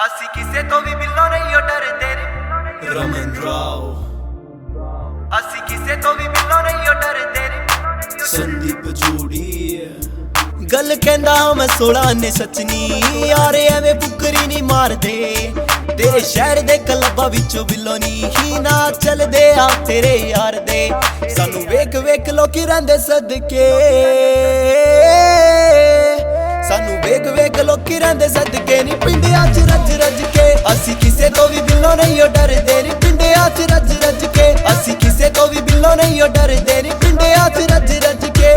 ਅਸੀਂ ਕਿਸੇ ਤੋਂ ਵੀ ਬਿੱਲੋਂ ਨਹੀਂ ਡਰਦੇ ਰੇ ਰਮਨ ਰਾਓ, ਅਸੀਂ ਕਿਸੇ ਤੋਂ ਵੀ ਬਿੱਲੋਂ ਨਹੀਂ ਡਰਦੇ ਰੇ ਸੰਦੀਪ ਜੋੜੀ। ਗੱਲ ਕਹਿੰਦਾ ਮੈਂ 16 ਨੇ ਸੱਚਨੀ ਯਾਰ ਐਵੇਂ ਫੁਕਰੀ ਨਹੀਂ ਮਾਰਦੇ। ਤੇਰੇ ਸ਼ਹਿਰ ਦੇ ਕਲੱਬਾਂ ਵਿੱਚੋਂ ਬਿੱਲੋ ਨਹੀਂ ਹੀ ਨਾ ਚੱਲਦੇ ਆ ਤੇਰੇ ਯਾਰ ਦੇ। ਸਾਨੂੰ ਵੇਖ ਵੇਖ ਲੋਕੀ ਰਹਿੰਦੇ ਸਦਕੇ, ਸਾਨੂੰ ਵੇਖ ਵੇਖ ਲੋਕੀ ਰਹਿੰਦੇ ਸਦਕੇ ਨੀ ਪਿੰਡਾਂ 'ਚ ਰੱਜ ਰੱਜ ਕੇ। ਅਸੀਂ ਕਿਸੇ ਤੋਂ ਵੀ ਬਿੱਲੋ ਨਹੀਂ ਡਰਦੇ ਨੀ ਪਿੰਡਾਂ 'ਚ ਰੱਜ ਰੱਜ ਕੇ। ਅਸੀਂ ਕਿਸੇ ਤੋਂ ਵੀ ਬਿੱਲੋ ਨਹੀਂ ਡਰਦੇ ਨੀ ਪਿੰਡਾਂ 'ਚ ਰੱਜ ਰੱਜ ਕੇ।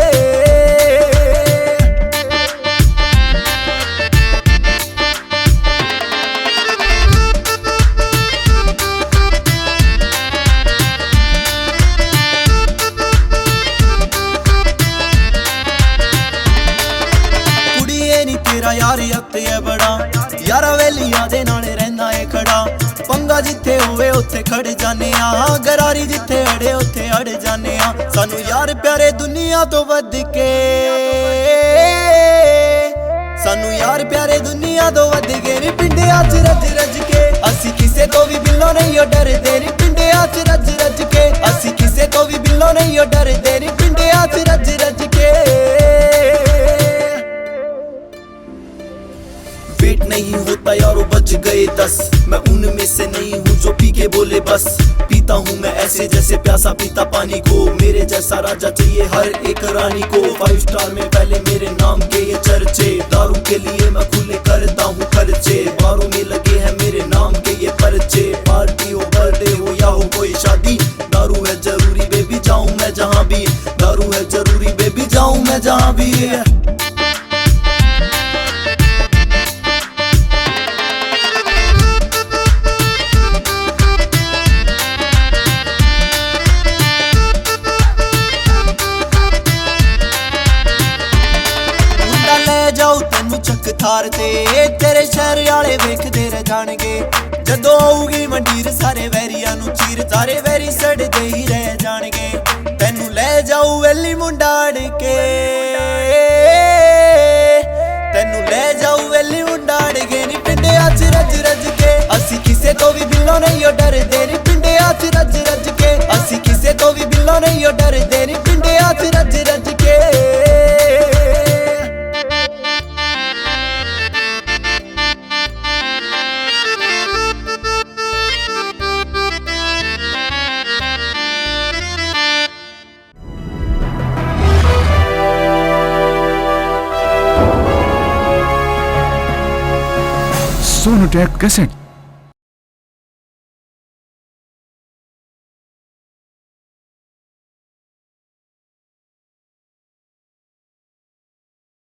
ਤੇਰਾ ਯਾਰ ਉੱਤੇ ਹੈ ਬੜਾ, ਯਾਰਾ ਵੇਲੀਆਂ ਦੇ ਨਾਲੇ ਰਹਿੰਦਾ ਏ ਖੜਾ। ਪੰਗਾ ਜਿੱਥੇ ਹੋਵੇ ਉੱਥੇ ਖੜ ਜਾਨੇ ਆ, ਗਰਾਰੀ ਜਿੱਥੇ ਅੜੇ ਉੱਥੇ ਅੜ ਜਾਨੇ ਆ। ਸਾਨੂੰ ਯਾਰ ਪਿਆਰੇ ਦੁਨੀਆ ਤੋਂ ਵੱਧ ਕੇ, ਸਾਨੂੰ ਯਾਰ ਪਿਆਰੇ ਦੁਨੀਆ ਤੋਂ ਵੱਧ ਕੇ ਨੀ ਪਿੰਡਾਂ 'ਚ ਰੱਜ ਰੱਜ ਕੇ। ਅਸੀਂ ਕਿਸੇ ਤੋਂ ਵੀ ਬਿੱਲੋ ਨਹੀਂ ਡਰਦੇ ਨੀ ਪਿੰਡਾਂ 'ਚ ਰੱਜ ਰੱਜ ਕੇ। ਅਸੀਂ ਕਿਸੇ ਤੋਂ ਵੀ ਬਿੱਲੋ ਨਹੀਂ ਡਰਦੇ ਨੀ ਪਿੰਡਾਂ 'ਚ ਰੱਜ ਰੱਜ ਕੇ। वेट नहीं होता यारो बच गए 10, मैं उनमें से नहीं हूँ जो पी के बोले बस। पीता हूँ मैं ऐसे जैसे प्यासा पीता पानी को, मेरे जैसा राजा चाहिए हर एक रानी को। 5 स्टार में पहले मेरे नाम के ये चर्चे, दारू के लिए मैं खुले करता हूँ खर्चे। बारों में लगे हैं मेरे नाम के ये पर्चे, पार्टी हो बर्थडे हो या हो कोई शादी, दारू है जरूरी बेबी जाऊँ मैं जहाँ भी। दारू है जरूरी बेबी जाऊँ मैं जहाँ भी। ਜਾਉ ਤੈਨੂੰ ਚੱਕ ਥਾਰ ਤੇ, ਤੇਰੇ ਸ਼ਹਿਰ ਵਾਲੇ ਵੇਖਦੇ ਰਹਿ ਜਾਣਗੇ। ਜਦੋਂ ਆਊਗੀ ਮੰਡੀਰ ਸਾਰੇ ਵੈਰੀਆਂ ਨੂੰ ਚੀਰ, ਸਾਰੇ ਵੈਰੀ ਸੜਦੇ ਹੀ ਰਹਿ ਜਾਣਗੇ। ਤੈਨੂੰ ਲੈ ਜਾਊ ਵੇਲੀ ਮੁੰਡਾ ਅੜ ਕੇ, ਤੈਨੂੰ ਲੈ ਜਾਊ ਵੇਲੀ ਮੁੰਡਾ ਅੜ ਕੇ ਨੀ ਪਿੰਡਾਂ 'ਚ ਰੱਜ ਰੱਜ ਕੇ। ਅਸੀਂ ਕਿਸੇ ਤੋਂ ਵੀ ਬਿੱਲੋ ਨਹੀਂ ਡਰਦੇ ਨੀ ਪਿੰਡਾਂ 'ਚ ਰੱਜ ਰੱਜ ਕੇ। ਅਸੀਂ ਕਿਸੇ ਤੋਂ ਵੀ ਬਿੱਲੋ ਨਹੀਂ ਡਰਦੇ ਨੀ ਪਿੰਡਾਂ 'ਚ ਰੱਜ ਰੱਜ ਕੇ। Sonotech Cassette.